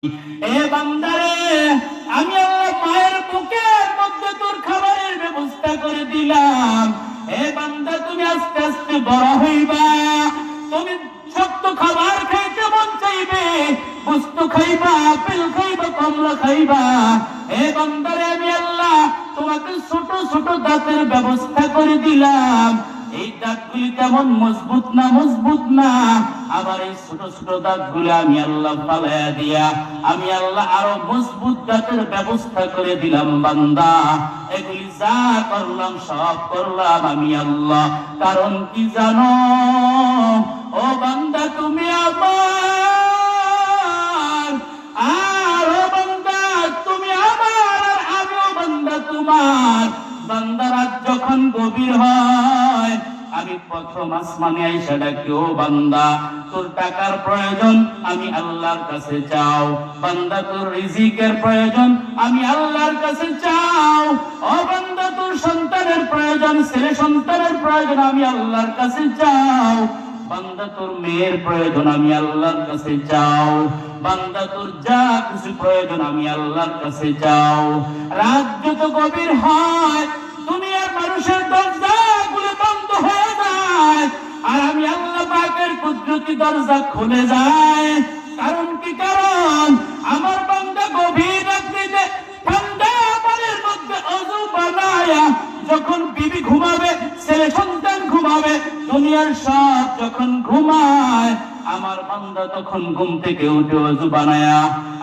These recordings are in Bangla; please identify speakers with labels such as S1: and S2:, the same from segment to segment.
S1: এ বান্দারে, আমি আল্লাহ মায়ের বুকের মধ্যে তোর খাবারের ব্যবস্থা করে দিলাম। এ বান্দা, তুমি আস্তে আস্তে বড় হইবা, তুমি শক্ত খাবার খাইতে মন চাইবে, বস্তু খাইবা, আপেল খাইবা, কমলা খাইবা। এ বান্দারে, আমি আল্লাহ তোমাকে ছোট ছোট দাঁতের ব্যবস্থা করে দিলাম। এই দাঁতগুলি তেমন মজবুত না, আবার এই ছোট ছোট দাঁতগুলি আমি আল্লাহ ফালাইয়া দিয়া আমি আল্লাহ আরো মজবুত দাঁতের ব্যবস্থা করে দিলাম। বান্দা, এগুলি যা করলাম সব করলাম আমি আল্লাহ। কারণ কি জানো? ও বান্দা, তুমি আমার, আর ও বান্দা তুমি আমার, আর আমিও বান্দা তোমার। বান্দা, রাত যখন গভীর হয়, আমি প্রথম আসমানে আইসা ডাকি, ও বান্দা, তোর টাকার প্রয়োজন, আমি আল্লাহর কাছে চাও। বান্দা, তোর রিজিকের প্রয়োজন, আমি আল্লাহর কাছে চাও। ও বান্দা, তোর সন্তানের প্রয়োজন, ছেলে সন্তানের প্রয়োজন, আমি আল্লাহর কাছে চাও। বান্দা, তোর মেয়ের প্রয়োজন, আমি আল্লাহর কাছে চাও। বান্দা, তোর যা কিছু প্রয়োজন, আমি আল্লাহর কাছে চাও। রাত যত গভীর হয়, দুনিয়ার মানুষের দরজাগুলো বন্ধ হয়ে যায়, আর আমি আল্লাহ পাকের কুদরতি দরজা খুলে যায়। কারণ কি? কারণ আমার বান্দা গভীর রাত্রিতে ঠান্ডা পানির মধ্যে ওযু বানায়া যখন বিবি ঘুমাবে, ছেলে সন্তান ঘুমাবে, দুনিয়ার সব যখন ঘুমায়, আমার বান্দা তখন ঘুম থেকে উঠে ওযু বানায়া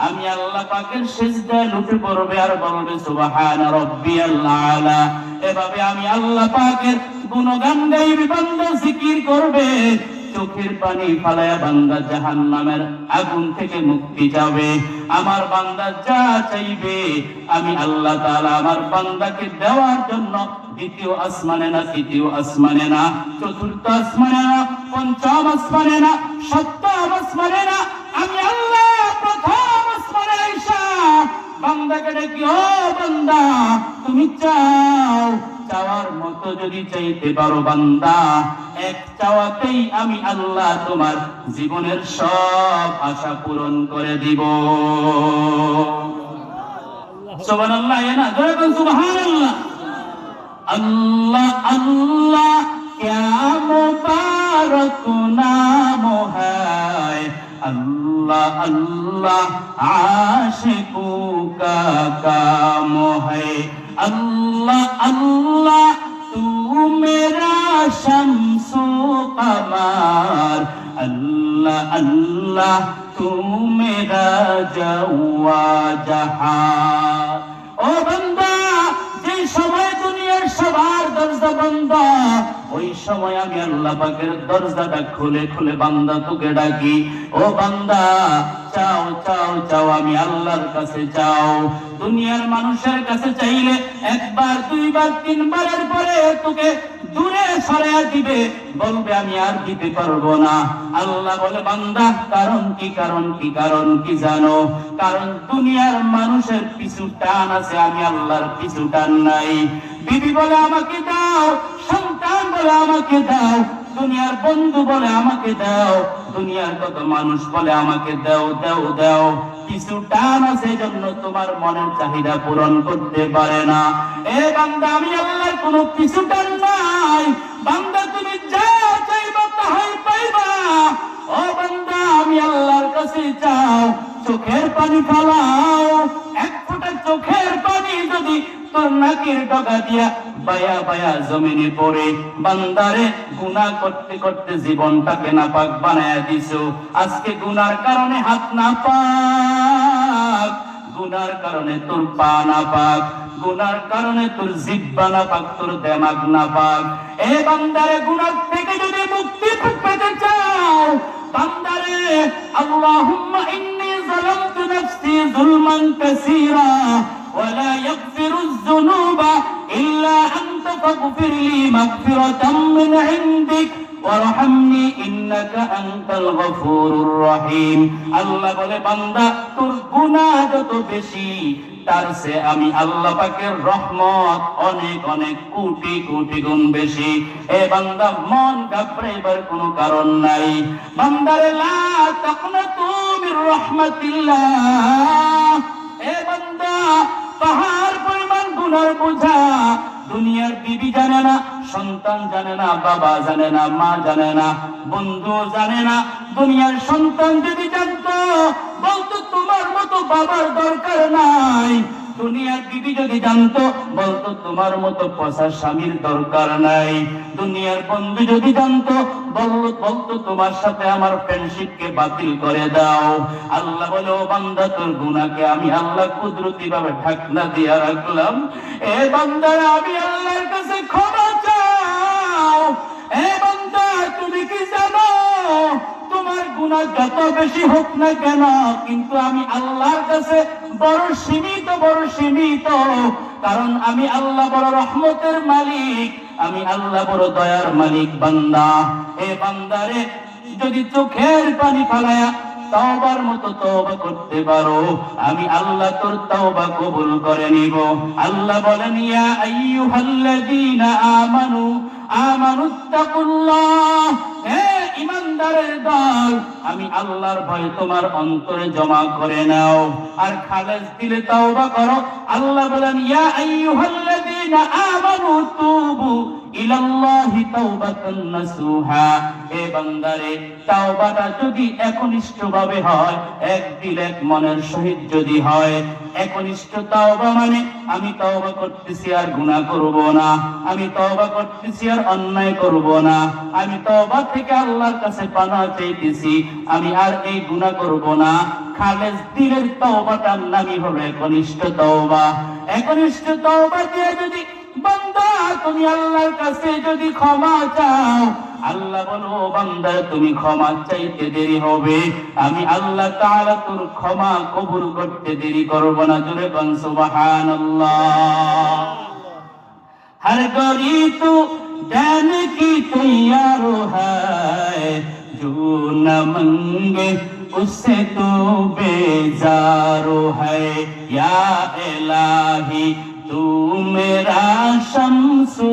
S1: আমি আল্লাহ পাকের সিজদায় লুটে পড়বে আর বলবে, সুবহানা রাব্বিয়াল আলা। এভাবে আমি আল্লাহ পাকের গুণগান গাইবে, বান্দা জিকির করবে, চোখের পানি ফালায়া বান্দা জাহান্নামের আগুন থেকে মুক্তি যাবে। আমার বান্দা যা চাইবে আমি আল্লাহ তাআলা আমার বান্দাকে দেওয়ার জন্য দ্বিতীয় আসমানে না, তৃতীয় আসমানে না, চতুর্থ আসমানে না, পঞ্চম আসমানে না, সপ্তম আসমানে না, আমি আল্লাহ প্রথম আসমানে আইসা বান্দাকে ডাকি, ও বান্দা, তুমি চাও, চাওয়ার মতো যদি চাইতে পারো বান্দা, এক চাওয়াতেই আমি আল্লাহ তোমার জীবনের সব আশা পূরণ করে দিব। সুবহানাল্লাহ, না জোরে বল সুবহানাল্লাহ। আল্লাহ আল্লাহ क्या मुबारक नाम है, अल्लाह अल्लाह आशिकों का काम है। अल्लाह अल्लाह तू मेरा शम्सो कमर, अल्लाह अल्लाह तू मेरा जवा जहां। ओ बंदा, যে সময় দুনিয়ার সবার দরজা বন্ধ, ওই সময় আমি আল্লাহ পাকের দরজাটা খুলে খুলে বান্দা তোকে ডাকি, ও বান্দা, চাও চাও চাও, আমি আল্লাহর কাছে চাও। দুনিয়ার মানুষের কাছে চাইলে একবার, দুইবার, তিনবারের পরে তোকে দূরে সরাইয়া দিবে, বলবে আমি আর দিতে পারবো না। আল্লাহ বলে, বান্দা, কারণ কি? কারণ কি? কারণ কি জানো? কারণ দুনিয়ার মানুষের পিছু টান আছে, আমি আল্লাহর পিছু টান নাই। বিবি বলে আমাকে দাও, সন্তান বলে আমাকে দাও, দুনিয়ার বন্ধু বলে আমাকে দাও, দুনিয়ার কত মানুষ বলে আমাকে দাও দাও দাও, কিছু টান আছে, জন্য তোমার মনের চাহিদা পূরণ করতে পারে না। এ বান্দা, আমি আল্লাহর কোনো কিছু টান নাই। বান্দা, তুমি যা চাইবা তাহাই পাইবা। ও বান্দা, আমি আল্লাহর কাছে চাও, চোখের পানি ফেলাও, এক ফোঁটা চোখের পানি যদি তোর নাকের ডগা দিয়া বায়া বায়া জমিনে পড়ে, বান্দারে, গুনাহ করতে করতে জীবনটাকে নাপাক বানায়া দিছো। আজকে গুনার কারণে হাত নাপাক, গুনার কারণে তোর পা নাপাক, গুনার কারণে তোর জিহ্বা নাপাক, তোর দিমাগ নাপাক। এ বান্দারে, গুনার থেকে যদি মুক্তি পেতে চাও, বান্দারে, আল্লাহুম্মা ইন্নী যালামতু নাফসি যুলমান কাসীরা ولا يغفر الذنوب إلا أنت فاغفر لي مغفرة من عندك ওয়ারহামনি ইন্নাকা আনতাল গফুরুর রহিম। আল্লাহ বলে বান্দা তোর গুনাহ যত বেশি তার চেয়ে আমি আল্লাহ পাকের রহমত অনেক অনেক কোটি কোটি গুণ বেশি। এ বান্দা মন ঘাবড়াইবার কোনো কারণ নাই। বান্দারে লা তাকনাতু মির রাহমাতিল্লাহ। এ বান্দা পাহাড় পরিমাণ গুনার বোঝা দুনিয়ার বিবি জানে না, সন্তান জানে না, বাবা জানে না, মা জানে না, বন্ধু জানে না। দুনিয়ার সন্তান যদি জানতো বলতো তোমার মতো বাবার দরকার নাই। দুনিয়ার বিবি যদি জানতো বলতো তোমার মতো পচা স্বামীর দরকার নাই। দুনিয়ার বন্ধু যদি জানতো বলতো তোমার সাথে আমার ফ্রেন্ডশিপকে বাতিল করে দাও। আল্লাহ বলে ও বান্দা তোর গুনাহকে আমি আল্লাহ কুদরতি ভাবে ঢাকনা দিয়া রাখলাম। এ বান্দা আমি আল্লাহর কাছে ক্ষমা চাও। এ বান্দা তুমি কি জানো তোমার গুনাহ যত বেশি হোক না কেন কিন্তু আমি আল্লাহর কাছে বড় সীমিত, বড় সীমিত। কারণ আমি আল্লাহ বড় রহমতের মালিক, আমি আল্লাহ বড় দয়ার মালিক। বান্দা এ বান্দারে যদি চোখের পানি ফেলায়া তওবার মতো তওবা করতে পারো আমি আল্লাহ তোর তওবা কবুল করে নিব। আল্লাহ বলেন ইয়া আইয়ুহাল্লাযীনা আমানু আমানুত্তাকুল্লাহ। হে ঈমানদারের দল আমি আল্লাহর ভয় তোমার অন্তরে জমা করে নাও আর খালেস দিলে তওবা করো। আল্লাহ বলেন ইয়া আইয়ুহাল্লাযীনা আমানু তুবু ইলাল্লাহি তাওবাতান নাসুহা। এ বান্দারে তওবাটা যদি একনিষ্ঠভাবে হয়, এক দিল এক মনের সহিত যদি হয়, একনিষ্ঠ তওবা মানে আমি তওবা করতেছি আর গুনাহ করব না, আমি তওবা করতেছি আর অন্যায় করব না, আমি তওবা থেকে আল্লাহর কাছে পানাহ চাইতেছি, আমি আর এই গুনাহ করব না। খালেস দিলের তওবাটার নামই হলো একনিষ্ঠ তওবা। একনিষ্ঠ তওবা দিয়ে যদি বান্দা তুমি আল্লাহর কাছে যদি ক্ষমা চাও, আল্লাহ বলো বান্দা তুমি ক্ষমা চাইতে দেরি হবে, আমি আল্লাহ তাআলা তোর ক্ষমা কবুল করতে দেরি করব না। জোরে বল সুবহানাল্লাহ। हर गरी तू जाने की तैयार है, जो न मंगे उससे तो बेजार है। या इलाही तू मेरा शम्सु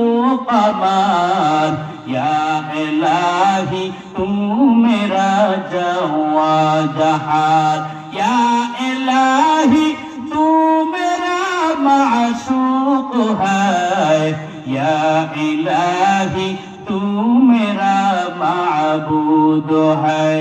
S1: कमर, या इलाही तू मेरा जवा जहार, या इलाही तू मेरा माशूक है, या इलाही तू मेरा माबूद है।